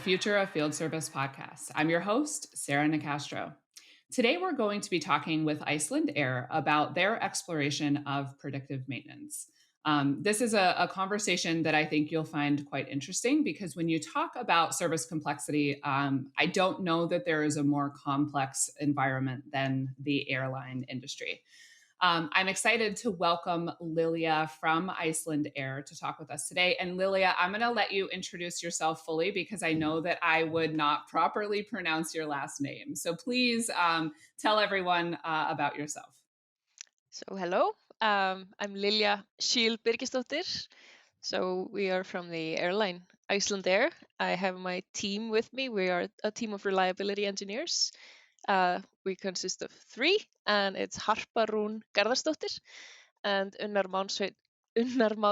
Future of Field Service podcast. I'm your host, Sarah Nicastro. Today, we're going to be talking with Icelandair about their exploration of predictive maintenance. This is a conversation that I think you'll find quite interesting because when you talk about service complexity, I don't know that there is a more complex environment than the airline industry. I'm excited to welcome Lilja from Icelandair to talk with us today. And Lilja, I'm going to let you introduce yourself fully because I know that I would not properly pronounce your last name. So please tell everyone about yourself. So hello, I'm Lilja Scheel Birgisdóttir. So we are from the airline Icelandair. I have my team with me. We are a team of reliability engineers. We consist of three, and it's Harpa Rún Garðarsdóttir and Unnar Már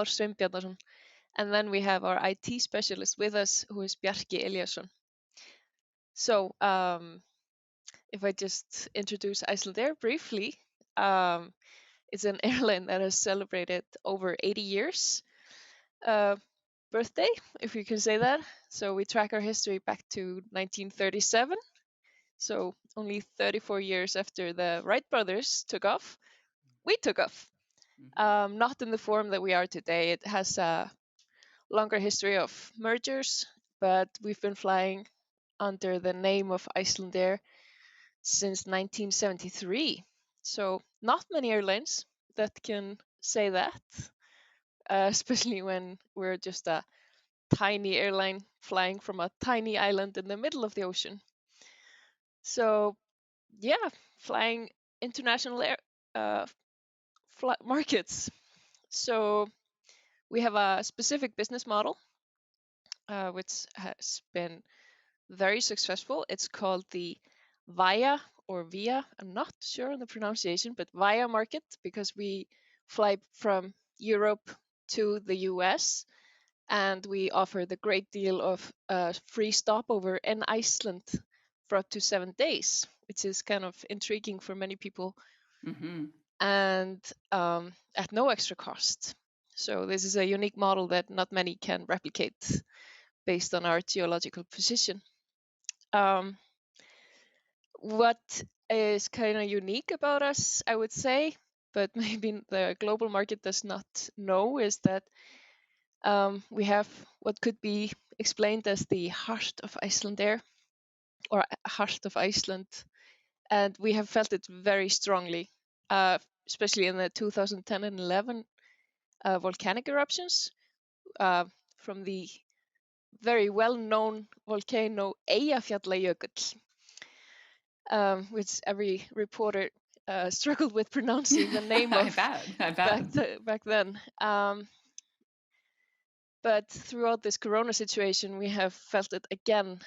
Sveinbjarnarson. And then we have our IT specialist with us, who is Bjarki Eliasson. So if I just introduce Icelandair briefly, it's an airline that has celebrated over 80 years birthday, if you can say that. So we track our history back to 1937. So only 34 years after the Wright brothers took off, we took off. Not in the form that we are today. It has a longer history of mergers, but we've been flying under the name of Icelandair since 1973. So not many airlines that can say that, especially when we're just a tiny airline flying from a tiny island in the middle of the ocean. So yeah, flying international markets. So we have a specific business model, which has been very successful. It's called the VIA or VIA. I'm not sure on the pronunciation, but VIA market, because we fly from Europe to the US, and we offer the great deal of free stopover in Iceland for up to 7 days, which is kind of intriguing for many people, and at no extra cost. So this is a unique model that not many can replicate based on our geological position. What is kind of unique about us, I would say, but maybe the global market does not know, is that we have what could be explained as the heart of Icelandair, or heart of Iceland, and we have felt it very strongly, especially in the 2010 and 11 volcanic eruptions from the very well-known volcano Eyjafjallajökull, which every reporter struggled with pronouncing the name of I bet. back then. But throughout this corona situation, we have felt it again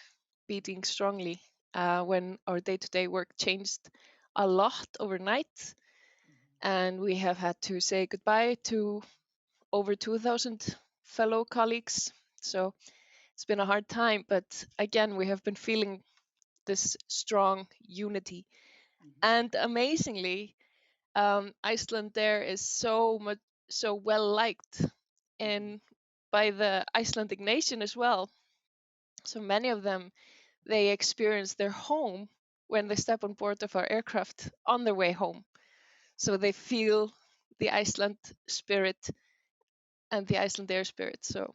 beating strongly when our day-to-day work changed a lot overnight. And we have had to say goodbye to over 2,000 fellow colleagues. So it's been a hard time, but again, we have been feeling this strong unity. And amazingly, Icelandair is so well liked by the Icelandic nation as well. So many of them, they experience their home when they step on board of our aircraft on their way home. So they feel the Iceland spirit and the Icelandair spirit. So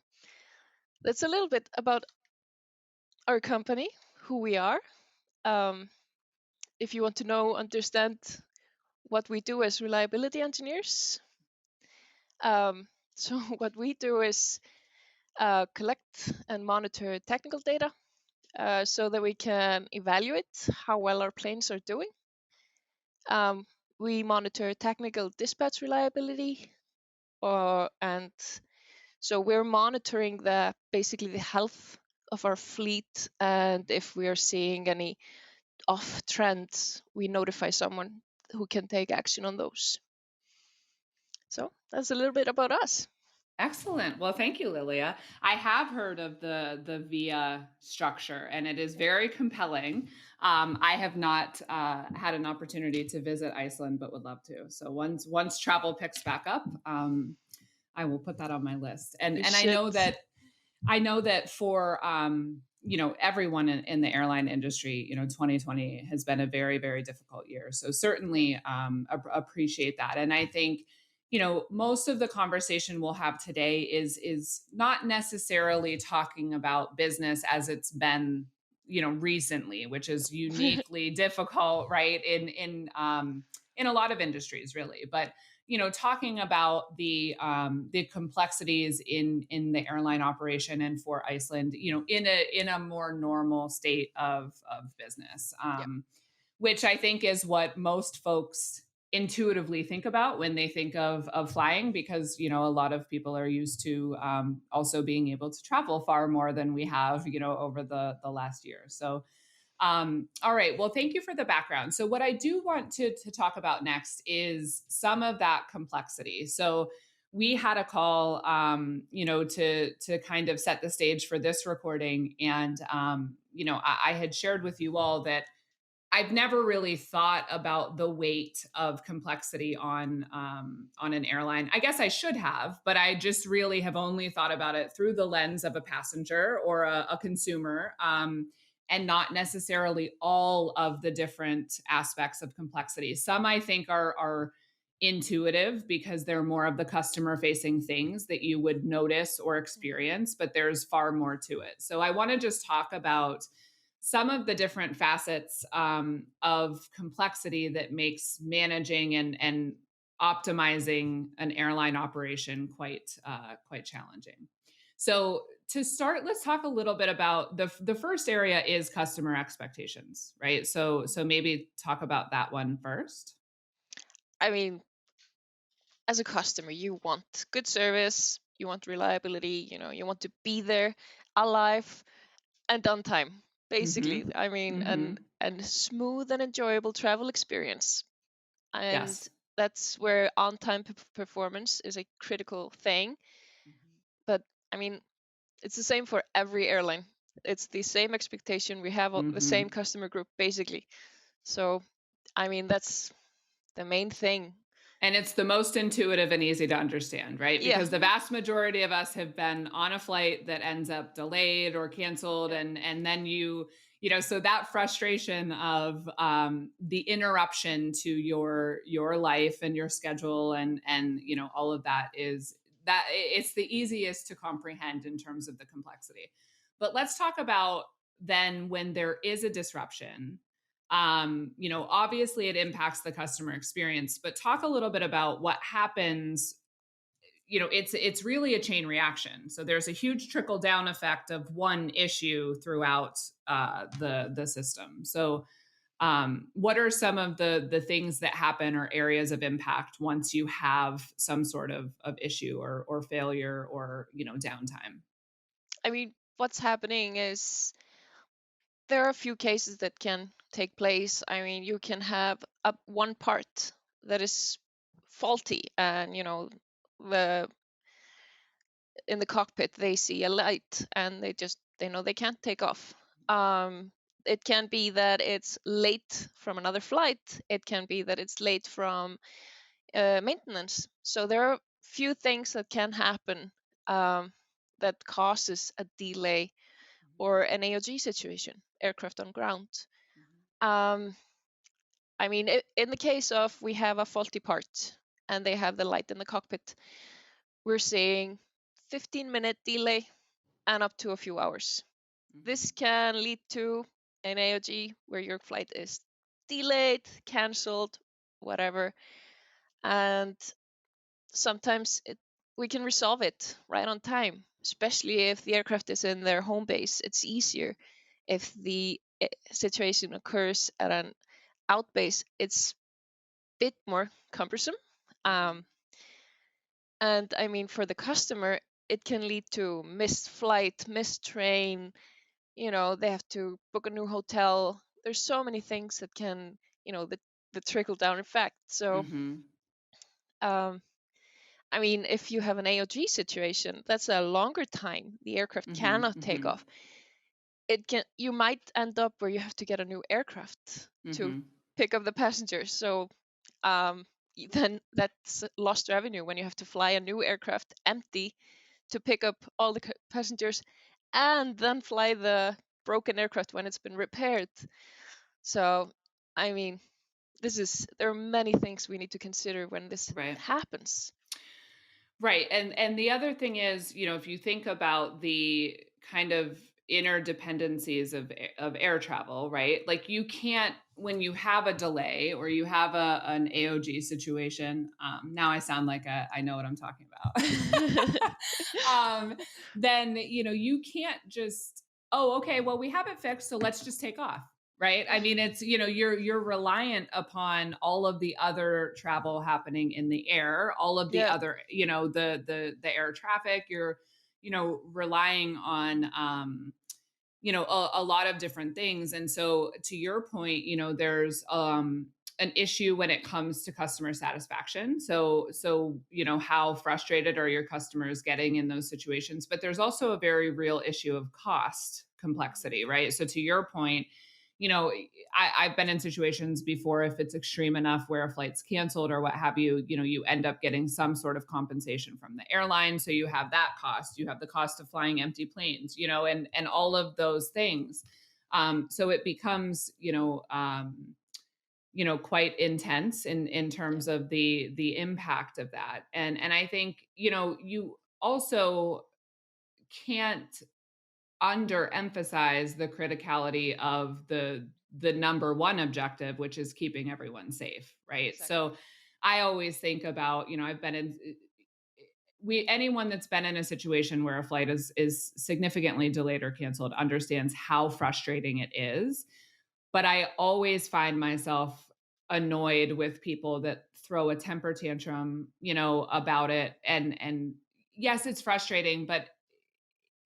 that's a little bit about our company, who we are. If you want to understand what we do as reliability engineers, so what we do is collect and monitor technical data so that we can evaluate how well our planes are doing. We monitor technical dispatch reliability, and so we're monitoring basically the health of our fleet, and if we are seeing any off trends, we notify someone who can take action on those. So that's a little bit about us. Excellent. Well, thank you, Lilja. I have heard of the VIA structure, and it is very compelling. I have not had an opportunity to visit Iceland, but would love to. So once travel picks back up, I will put that on my list. And I know that for everyone in the airline industry, 2020 has been a very, very difficult year. So Yep. certainly appreciate that. And I think, most of the conversation we'll have today is not necessarily talking about business as it's been, recently, which is uniquely difficult, right? In a lot of industries, really. But talking about the complexities in the airline operation and for Iceland, in a more normal state of business, Yep. which I think is what most folks intuitively think about when they think of flying, because a lot of people are used to also being able to travel far more than we have over the last year. So all right. Well, thank you for the background. So, what I do want to talk about next is some of that complexity. So, we had a call, to kind of set the stage for this recording, and I had shared with you all that I've never really thought about the weight of complexity on an airline. I guess I should have, but I just really have only thought about it through the lens of a passenger or a consumer, and not necessarily all of the different aspects of complexity. Some I think are intuitive because they're more of the customer facing things that you would notice or experience, but there's far more to it. So I want to just talk about some of the different facets of complexity that makes managing and optimizing an airline operation quite challenging. So to start, let's talk a little bit about the first area is customer expectations, right? So maybe talk about that one first. I mean, as a customer, you want good service, you want reliability, you want to be there alive and on time, basically. Mm-hmm. I mean, and Mm-hmm. and smooth and enjoyable travel experience. And Yes. that's where on-time performance is a critical thing. Mm-hmm. But I mean, it's the same for every airline. It's the same expectation. We have the same Mm-hmm. customer group, basically. So, I mean, that's the main thing. And it's the most intuitive and easy to understand, right? Yeah. Because the vast majority of us have been on a flight that ends up delayed or canceled, Yeah. and then so that frustration of the interruption to your life and your schedule and all of that is that it's the easiest to comprehend in terms of the complexity. But let's talk about then when there is a disruption. Obviously it impacts the customer experience, but talk a little bit about what happens. It's really a chain reaction. So there's a huge trickle down effect of one issue throughout the system. So what are some of the things that happen or areas of impact once you have some sort of issue or failure or downtime? I mean, what's happening is there are a few cases that can take place. I mean, you can have one part that is faulty, and the in the cockpit they see a light and they know they can't take off. It can be that it's late from another flight. It can be that it's late from maintenance. So there are few things that can happen, that causes a delay or an AOG situation, aircraft on ground. Um, I mean, in the case of we have a faulty part and they have the light in the cockpit, we're seeing 15-minute delay and up to a few hours. This can lead to an AOG where your flight is delayed, cancelled, whatever. And sometimes we can resolve it right on time, especially if the aircraft is in their home base. It's easier. If the situation occurs at an out base, it's a bit more cumbersome. Um, and I mean, for the customer, it can lead to missed flight, missed train. They have to book a new hotel. There's so many things that can, the trickle down effect. So, Mm-hmm. um, I mean, if you have an AOG situation, that's a longer time. The aircraft Mm-hmm. cannot take Mm-hmm. off. You might end up where you have to get a new aircraft to Mm-hmm. pick up the passengers. So, um, then that's lost revenue when you have to fly a new aircraft empty to pick up all the passengers and then fly the broken aircraft when it's been repaired. So, I mean, there are many things we need to consider when this Right. happens. Right. And the other thing is, if you think about the kind of interdependencies of air travel, right? Like you can't when you have a delay or you have an AOG situation. Now I sound like I know what I'm talking about. um, then you can't just, oh, okay, well we have it fixed, so let's just take off. Right. I mean, it's, you're reliant upon all of the other travel happening in the air, all of the Yeah, other, the air traffic. You're, relying on a lot of different things. And so to your point, there's an issue when it comes to customer satisfaction. So how frustrated are your customers getting in those situations? But there's also a very real issue of cost complexity, right? So to your point, I've been in situations before, if it's extreme enough where a flight's canceled or what have you, you end up getting some sort of compensation from the airline. So you have that cost, you have the cost of flying empty planes, and all of those things. So it becomes, quite intense in yeah, terms of the impact of that. And I think, you also can't underemphasize the criticality of the number one objective, which is keeping everyone safe, right? exactly. So I always think about, I've been in we anyone that's been in a situation where a flight is significantly delayed or canceled understands how frustrating it is. But I always find myself annoyed with people that throw a temper tantrum, about it. And yes, it's frustrating, but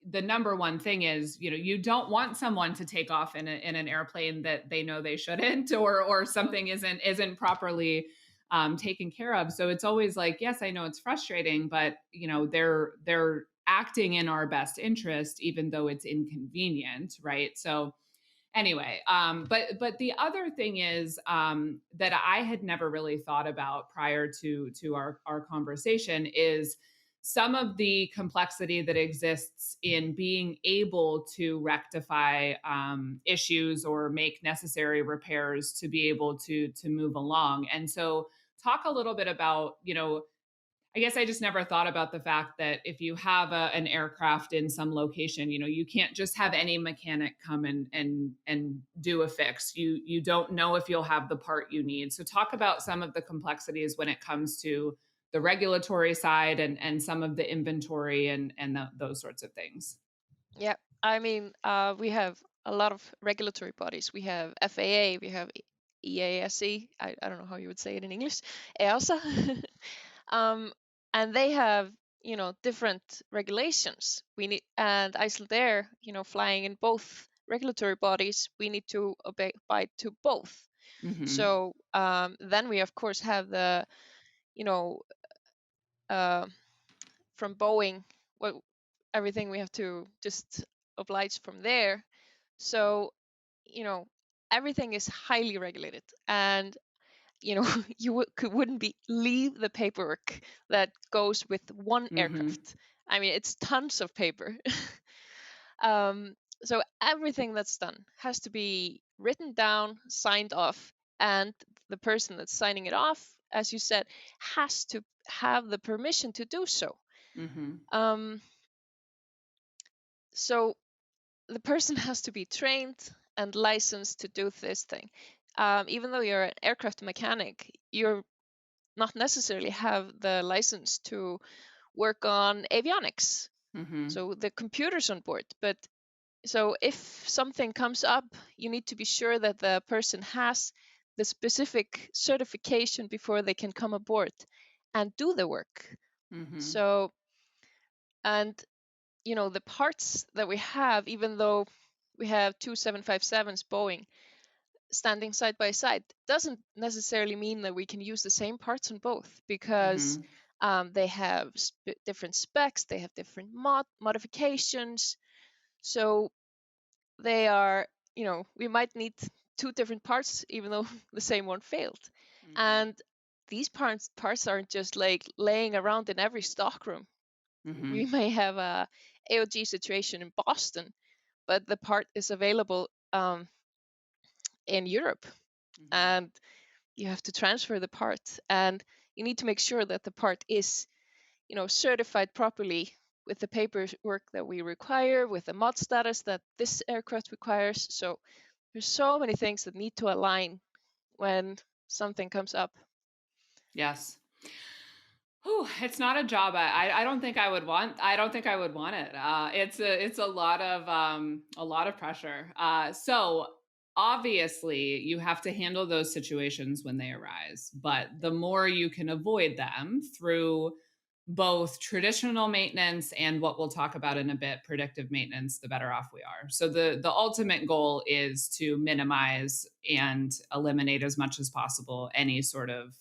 the number one thing is, you don't want someone to take off in an airplane that they know they shouldn't, or something isn't properly taken care of. So it's always like, yes, I know it's frustrating, but they're acting in our best interest, even though it's inconvenient, right? So anyway, but the other thing is, that I had never really thought about prior to our conversation is some of the complexity that exists in being able to rectify issues or make necessary repairs to be able to move along. And so talk a little bit about, I guess I just never thought about the fact that if you have an aircraft in some location, you can't just have any mechanic come and do a fix. You don't know if you'll have the part you need. So talk about some of the complexities when it comes to the regulatory side and some of the inventory and those sorts of things. Yeah, I mean, we have a lot of regulatory bodies. We have FAA, we have EASE. I don't know how you would say it in English, EASA. um, and they have, different regulations. We need, and Icelandair, flying in both regulatory bodies, we need to abide to both. Hmm. So then we of course have the, you know, uh, from Boeing, what everything we have to just oblige from there. So, you know, everything is highly regulated, and wouldn't be leave the paperwork that goes with one Hmm. aircraft. I mean, it's tons of paper. um, so everything that's done has to be written down, signed off, and the person that's signing it off, as you said, has to have the permission to do so. Hmm. Um, so the person has to be trained and licensed to do this thing. Even though you're an aircraft mechanic, you're not necessarily have the license to work on avionics, Hmm. so the computers on board. But so if something comes up, you need to be sure that the person has the specific certification before they can come aboard and do the work. Hmm. So, and the parts that we have, even though we have two 757s Boeing standing side by side, doesn't necessarily mean that we can use the same parts on both, because Hmm. they have different specs, they have different modifications. So they are, we might need two different parts even though the same one failed. Hmm. And these parts aren't just like laying around in every stockroom. We Hmm. may have a AOG situation in Boston but the part is available in Europe, Hmm. and you have to transfer the part, and you need to make sure that the part is, certified properly with the paperwork that we require, with the mod status that this aircraft requires. So there's so many things that need to align when something comes up. Yes. Whew, it's not a job I don't think I would want. I don't think I would want it. It's a lot of pressure. So obviously you have to handle those situations when they arise, but the more you can avoid them through both traditional maintenance and what we'll talk about in a bit, predictive maintenance, the better off we are. So the ultimate goal is to minimize and eliminate as much as possible any sort of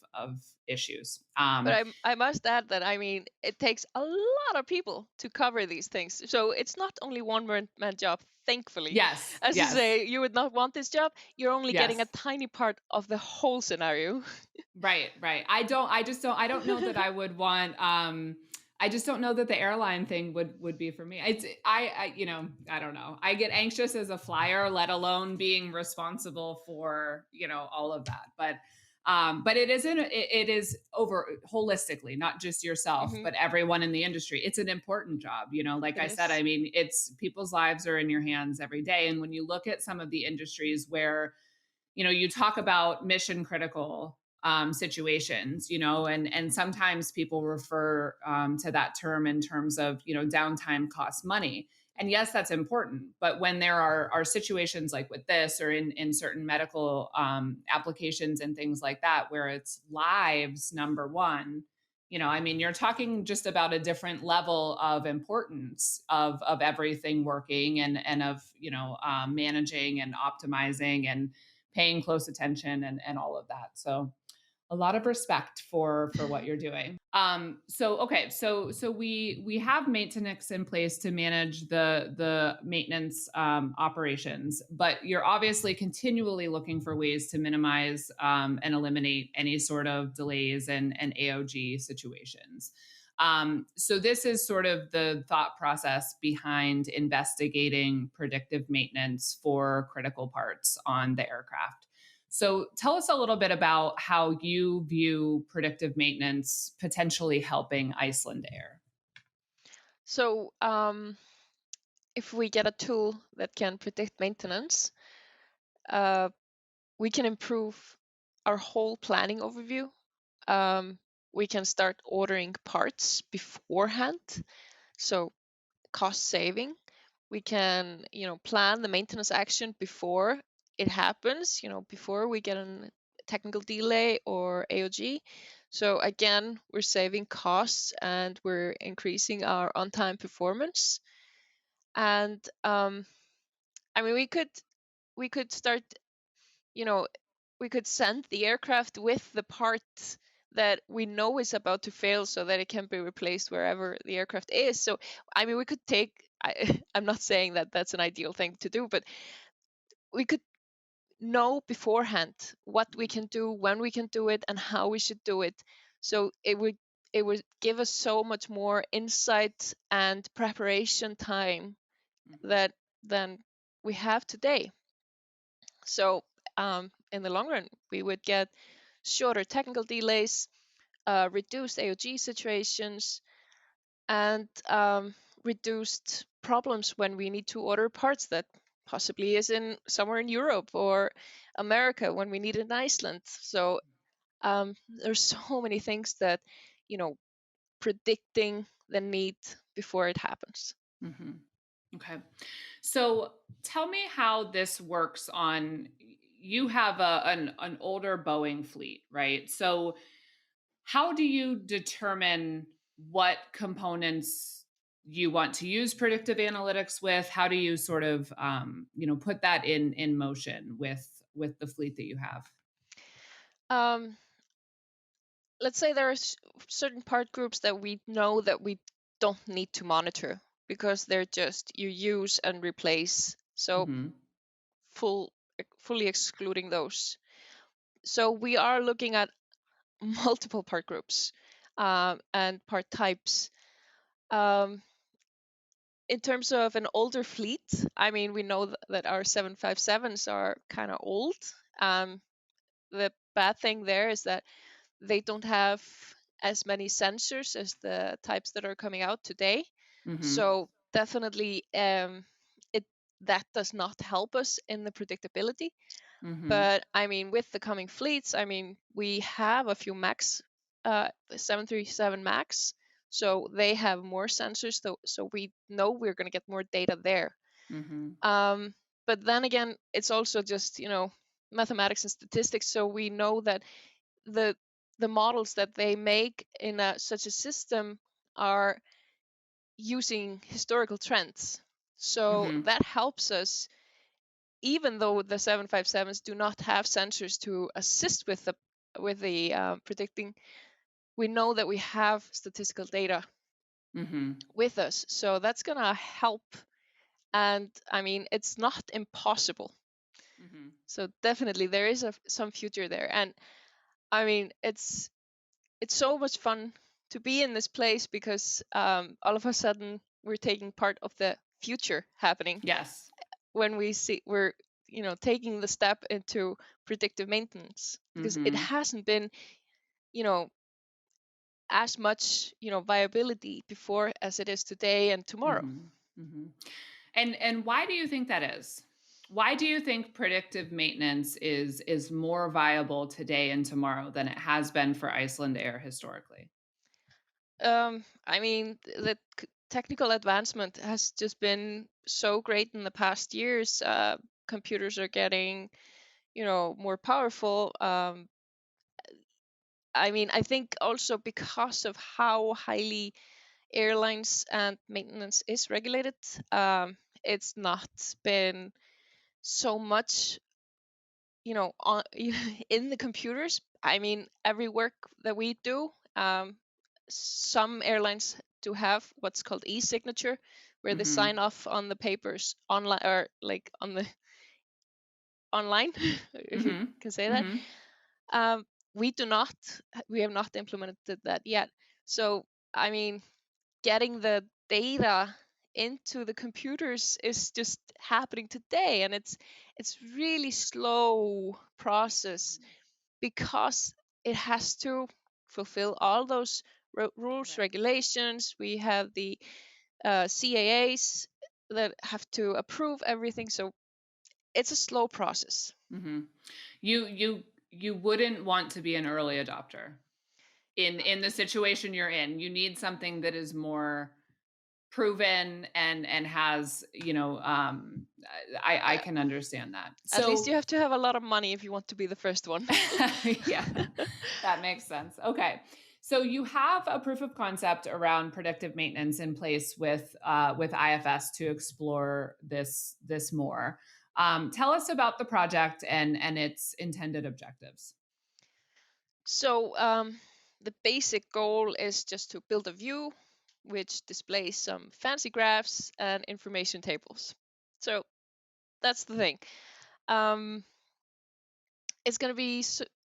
issues. But I must add that, I mean, it takes a lot of people to cover these things. So it's not only one man job, thankfully. Yes, As you yes, say, you would not want this job. You're only getting a yes. tiny part of the whole scenario. Right, right. I don't know that I would want I just don't know that the airline thing would be for me. I don't know. I get anxious as a flyer, let alone being responsible for, all of that. But it is over holistically, not just yourself, Hmm. but everyone in the industry. It's an important job, like It I said, is. I mean, it's people's lives are in your hands every day, and when you look at some of the industries where you talk about mission critical situations, and sometimes people refer to that term in terms of downtime costs money. And yes, that's important. But when there are situations like with this, or in certain medical applications and things like that, where it's lives number one, I mean, you're talking just about a different level of importance of everything working, and of managing and optimizing and paying close attention, and all of that. So a lot of respect for what you're doing. So okay, so we have maintenance in place to manage the maintenance operations, but you're obviously continually looking for ways to minimize and eliminate any sort of delays and AOG situations. So this is sort of the thought process behind investigating predictive maintenance for critical parts on the aircraft. So tell us a little bit about how you view predictive maintenance potentially helping Icelandair. So, if we get a tool that can predict maintenance, uh, we can improve our whole planning overview. Um, we can start ordering parts beforehand, so cost saving. We can, plan the maintenance action before it happens, before we get a technical delay or AOG. So again, we're saving costs and we're increasing our on-time performance. And I mean, we could start, you know, we could send the aircraft with the part that we know is about to fail so that it can be replaced wherever the aircraft is. So, I mean, we could I'm not saying that that's an ideal thing to do, but we could know beforehand what we can do, when we can do it, and how we should do it. So it would give us so much more insight and preparation time Mhm. that than we have today. So in the long run, we would get shorter technical delays, reduced AOG situations, and reduced problems when we need to order parts that possibly is in somewhere in Europe or America when we need it in Iceland. So there's so many things that, you know, predicting the need before it happens. Mhm. Okay. So tell me how this works on you have an older Boeing fleet, right? So how do you determine what components you want to use predictive analytics with? How do you sort of put that in motion with the fleet that you have? Um, let's say there are certain part groups that we know that we don't need to monitor because they're just you use and replace. So Hmm. fully excluding those. So we are looking at multiple part groups and part types. Um, in terms of an older fleet, I mean, we know that our 757s are kind of old. Um, the bad thing there is that they don't have as many sensors as the types that are coming out today. Mm-hmm. So definitely, it that does not help us in the predictability. Mm-hmm. But I mean, with the coming fleets, I mean, we have a few Max, 737 Max, so they have more sensors, so we know we're going to get more data there. Mm-hmm. Um, but then again, it's also just mathematics and statistics. So we know that the the models that they make in such a system are using historical trends. So Mm-hmm. that helps us, even though the 757s do not have sensors to assist with the predicting. We know that we have statistical data Mm-hmm. with us, so that's gonna help. And I mean, it's not impossible. Mm-hmm. So definitely there is some future there. And I mean, it's so much fun to be in this place because all of a sudden we're taking part of the future happening Yes. when we're taking the step into predictive maintenance, because it Mm-hmm. hasn't been you know as much viability before as it is today and tomorrow. Mm-hmm. Mm-hmm. And why do you think that is? Why do you think predictive maintenance is more viable today and tomorrow than it has been for Icelandair historically? I mean, the technical advancement has just been so great in the past years. Computers are getting more powerful. I mean, I think also because of how highly airlines and maintenance is regulated, it's not been so much, on in the computers. I mean, every work that we do, some airlines do have what's called e-signature, where they Mm-hmm. sign off on the papers online, or like on the online, if you Mm-hmm. can say that. Mm-hmm. Um, we do not, we have not implemented that yet. So, I mean, getting the data into the computers is just happening today, and it's really slow process because it has to fulfill all those rules, Right. regulations. We have the CAAs that have to approve everything, so it's a slow process. Mm-hmm. You wouldn't want to be an early adopter in the situation you're in. You need something that is more proven and has, I Yeah, can understand that. at least So you have to have a lot of money if you want to be the first one. yeah, that makes sense. Okay. So you have a proof of concept around predictive maintenance in place with IFS to explore this more. Tell us about the project and its intended objectives. So the basic goal is just to build a view which displays some fancy graphs and information tables. So that's the thing. Um, it's going to be,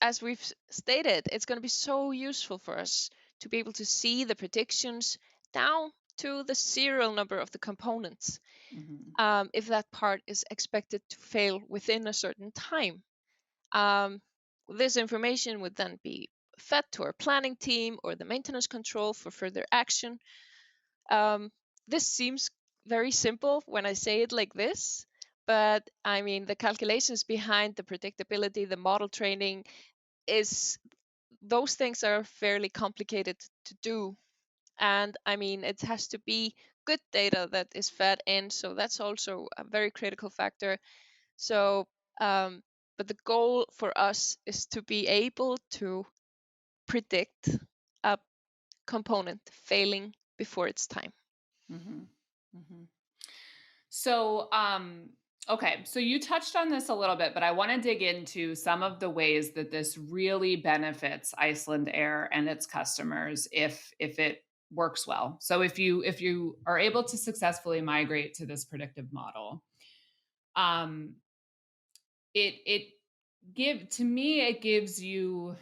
as we've stated, it's going to be so useful for us to be able to see the predictions down to the serial number of the components, Hmm. if that part is expected to fail within a certain time. Um, this information would then be fed to our planning team or the maintenance control for further action. Um, this seems very simple when I say it like this, but I mean, the calculations behind the predictability, the model training, is those things are fairly complicated to do. And I mean, it has to be good data that is fed in. So that's also a very critical factor. So, but the goal for us is to be able to predict a component failing before its time. Hmm. Hmm. So, okay, so you touched on this a little bit, but I want to dig into some of the ways that this really benefits Icelandair and its customers if it works well. So if you are able to successfully migrate to this predictive model, um, it give to me it gives you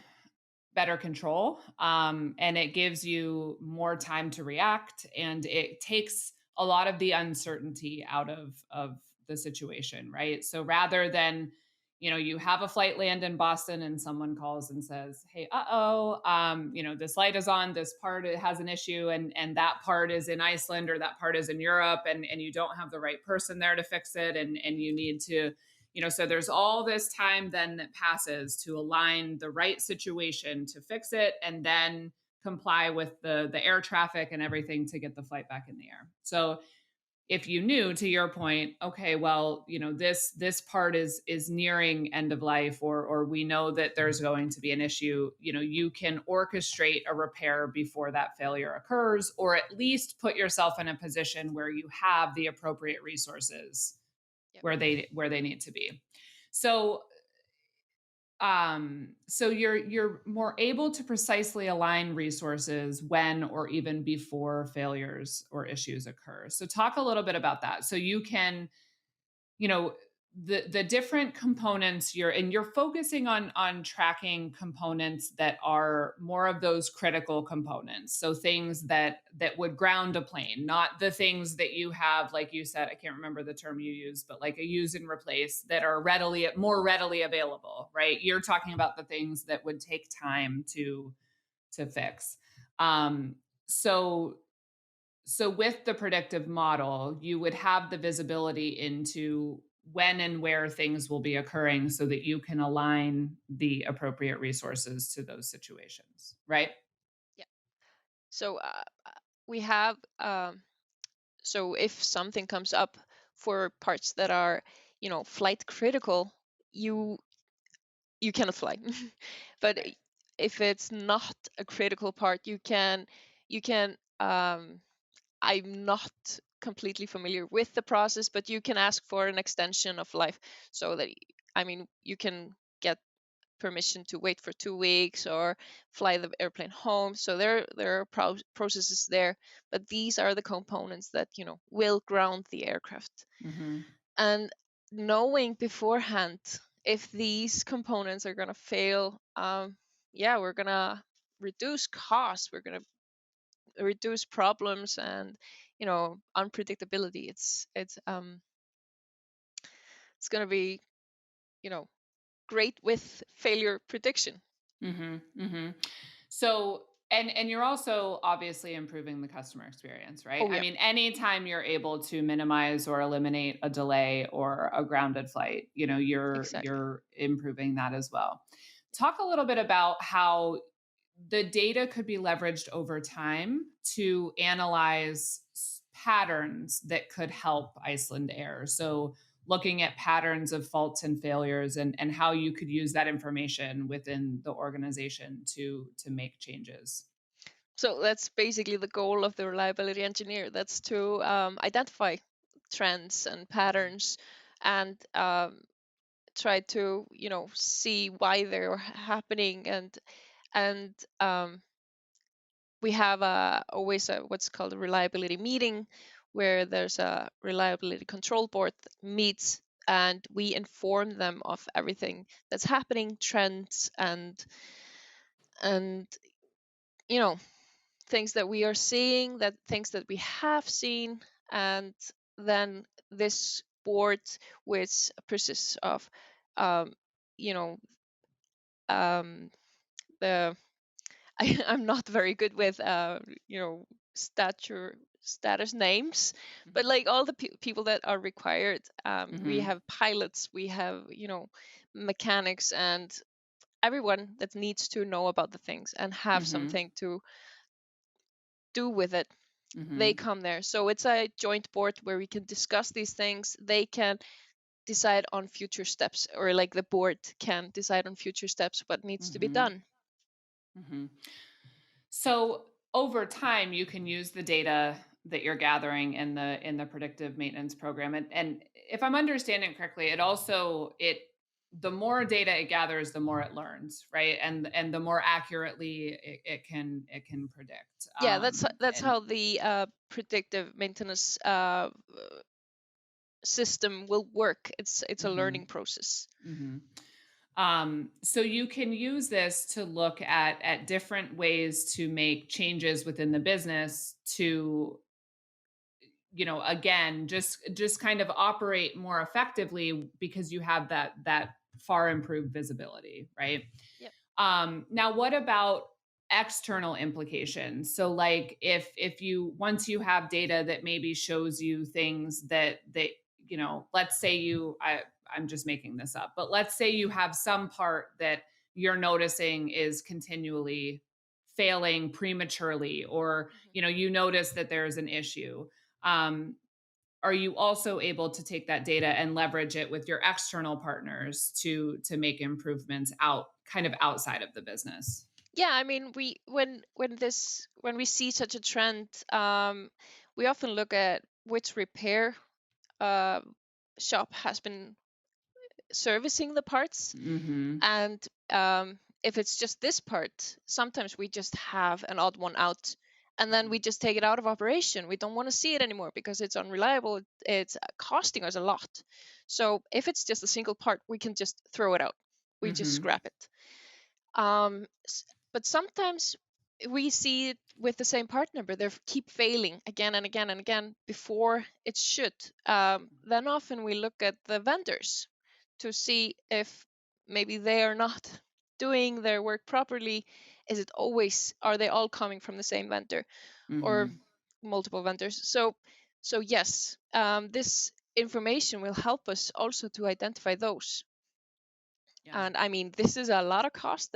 better control, and it gives you more time to react, and it takes a lot of the uncertainty out of the situation, right? So rather than, you have a flight land in Boston and someone calls and says, "Hey, uh-oh, this light is on, this part it has an issue, and that part is in Iceland or that part is in Europe, and you don't have the right person there to fix it, and you need to, so there's all this time then that passes to align the right situation to fix it, and then comply with the air traffic and everything to get the flight back in the air." So if you knew, to your point, okay, well, this part is nearing end of life, or we know that there's going to be an issue, you can orchestrate a repair before that failure occurs, or at least put yourself in a position where you have the appropriate resources Yep. where they need to be. So you're more able to precisely align resources when or even before failures or issues occur. So talk a little bit about that. So you can, you know the different components, you're focusing on tracking components that are more of those critical components, so things that would ground a plane, not the things that you have, like you said, I can't remember the term you used, but like a use and replace, that are more readily available, right? You're talking about the things that would take time to fix. Um so so with the predictive model, you would have the visibility into when and where things will be occurring so that you can align the appropriate resources to those situations, right? Yeah. So we have so if something comes up for parts that are, flight critical, you you cannot fly. But Right. if it's not a critical part, you can I'm not completely familiar with the process, but you can ask for an extension of life, so that I mean, you can get permission to wait for 2 weeks or fly the airplane home. So there are processes there, but these are the components that will ground the aircraft. Mm-hmm. And knowing beforehand if these components are going to fail, yeah, we're going to reduce costs, we're going to reduce problems, and unpredictability. It's going to be you know great with failure prediction. Mm-hmm. Mm-hmm. So, and you're also obviously improving the customer experience, right? Oh I yeah, mean, anytime you're able to minimize or eliminate a delay or a grounded flight, exactly. you're improving that as well. Talk a little bit about how the data could be leveraged over time to analyze patterns that could help Icelandair. So looking at patterns of faults and failures, and how you could use that information within the organization to make changes. So that's basically the goal of the reliability engineer. That's to identify trends and patterns, and try to see why they're happening. And we have always what's called a reliability meeting, where there's a reliability control board that meets, and we inform them of everything that's happening, trends, and you know things that we are seeing, that things that we have seen. And then this board, which consists of um, you know um, the I'm not very good with status names, but Mhm. like all the people that are required. We Mhm. have pilots, we have mechanics, and everyone that needs to know about the things and have Mhm. something to do with it. They Mhm. come there, so it's a joint board where we can discuss these things. They can decide on future steps, or like the board can decide on future steps, what needs to be Mhm. done. Mhm. So over time, you can use the data that you're gathering in the predictive maintenance program, and if I'm understanding correctly, it the more data it gathers, the more it learns, right? And the more accurately it can predict. Yeah, that's And how the predictive maintenance system will work. It's a Mhm. learning process. Mhm. So you can use this to look at different ways to make changes within the business to again, just kind of operate more effectively because you have that far improved visibility, right? Yep. Now, what about external implications? So, like, if you once you have data that maybe shows you things that let's say I'm just making this up, but let's say you have some part that you're noticing is continually failing prematurely, or Mhm. you notice that there's an issue. Um, are you also able to take that data and leverage it with your external partners to make improvements kind of outside of the business? Yeah, I mean, when we see such a trend, we often look at which repair uh, shop has been servicing the parts. Mhm. And if it's just this part, sometimes we just have an odd one out, and then we Mhm. just take it out of operation. We don't want to see it anymore because it's unreliable. It's costing us a lot. So if it's just a single part, we can just throw it out. We just Mhm. scrap it. But sometimes we see it with the same part number. They keep failing again and again and again before it should. Then often we look at the vendors to see if maybe they are not doing their work properly. Are they all coming from the same vendor or Mhm. multiple vendors? So yes, this information will help us also to identify those. Yeah. And I mean, this is a lot of cost.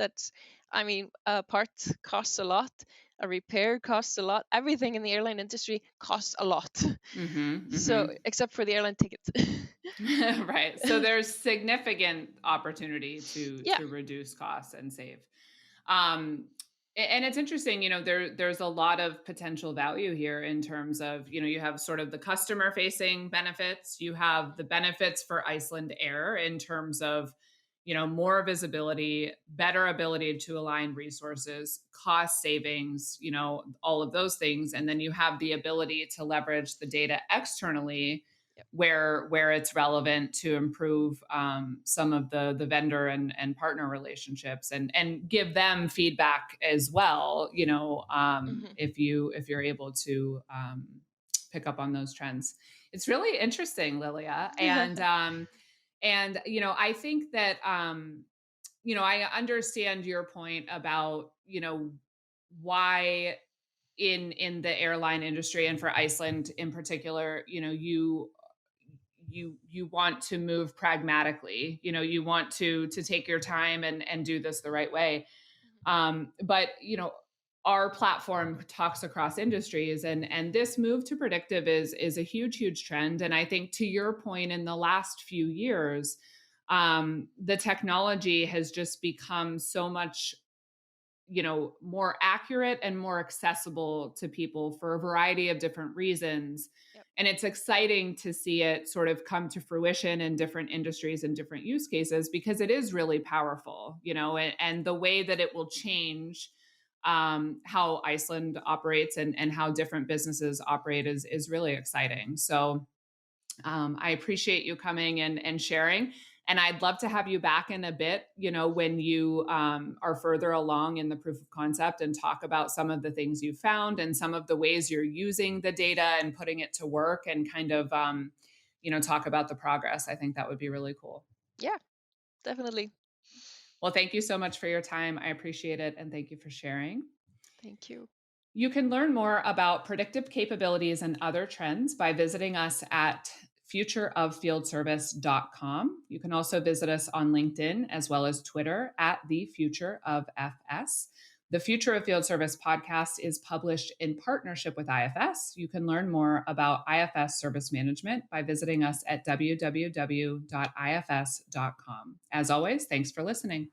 I mean, a part costs a lot, a repair costs a lot. Everything in the airline industry costs a lot. Mhm. So, Mhm. except for the airline tickets. Right. So there's significant opportunity to Yeah. reduce costs and save. Um, and it's interesting, there's a lot of potential value here in terms of, you have sort of the customer facing benefits, you have the benefits for Icelandair in terms of, more visibility, better ability to align resources, cost savings, all of those things. And then you have the ability to leverage the data externally Yep. where it's relevant to improve some of the vendor and partner relationships and give them feedback as well. Hmm. If you're able to pick up on those trends, it's really interesting, Lilia, and I think that I understand your point about why in the airline industry and for Iceland in particular, you want to move pragmatically. You want to take your time and do this the right way. But our platform talks across industries, and this move to predictive is a huge trend. And I think, to your point, in the last few years, the technology has just become so much more accurate and more accessible to people for a variety of different reasons. Yep. And it's exciting to see it sort of come to fruition in different industries and different use cases, because it is really powerful, and the way that it will change how Iceland operates and how different businesses operate is really exciting. So I appreciate you coming and sharing. And I'd love to have you back in a bit, when you are further along in the proof of concept, and talk about some of the things you found and some of the ways you're using the data and putting it to work, and kind of, talk about the progress. I think that would be really cool. Yeah, definitely. Well, thank you so much for your time. I appreciate it. And thank you for sharing. Thank you. You can learn more about predictive capabilities and other trends by visiting us at futureoffieldservice.com. You can also visit us on LinkedIn as well as Twitter at the Future of FS. The Future of Field Service podcast is published in partnership with IFS. You can learn more about IFS service management by visiting us at www.ifs.com. As always, thanks for listening.